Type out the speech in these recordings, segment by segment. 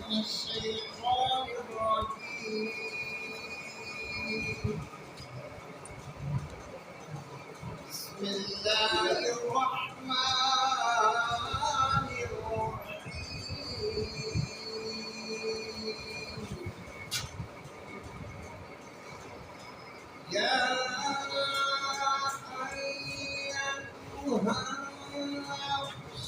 الشيطان الرجيم بسم الله الرحمن الرحيم يا أيها النفس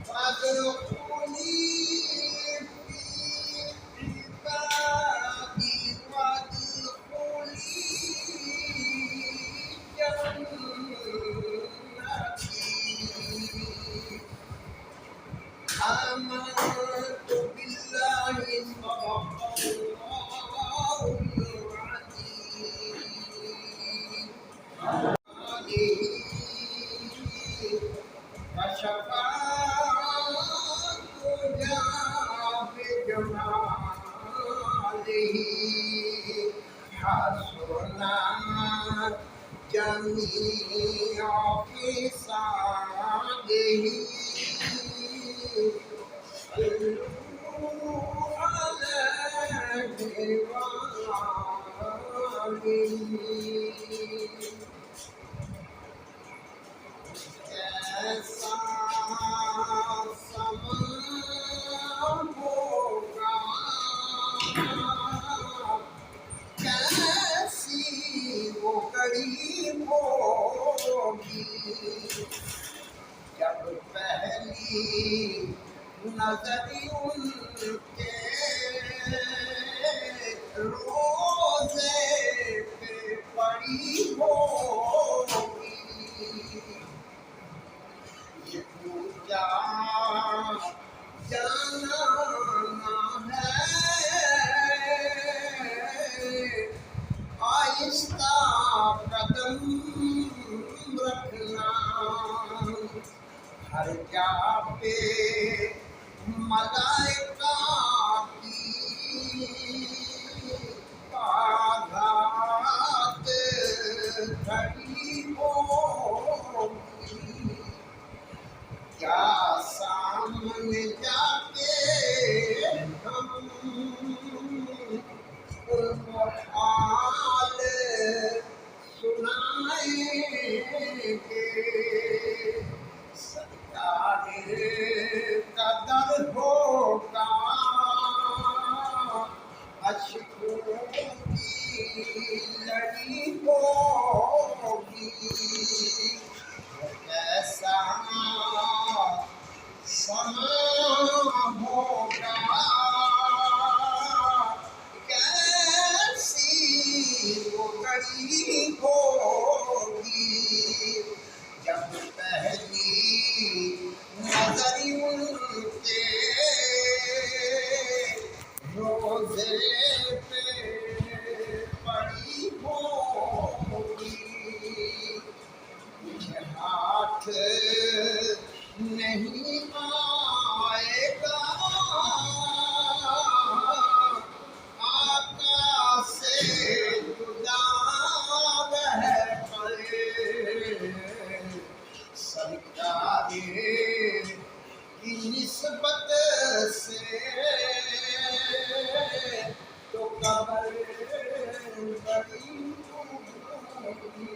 فادخلي في عبادي وادخلي جنتي آمنت بالله صدق الله العظيم عليه فشفاعة جاء بجماله حسنت جميع خصاله صلوا عليه وآله ऐसा समा होगा कैसी वो घड़ी होगी जब पहली नजर उनके रोज़े पे पड़ी होगी ये पूजा जाना है आहिस्ता कदम रखना हर जा पे मलाइका की बारात खड़ी होगी क्या सामने जाके हम उनको हाल सुनाएंगे सरकार का दर होगा अश्कों की लड़ी होगी कैसा समा होगा कैसी वो घड़ी होगी जब पहली नजर उनके रोज़े पे पड़ी होगी हाथ नहीं आएगा आका से जुदा रह पड़े सरकार की निस्बत से तो कब्र बड़ी होगी।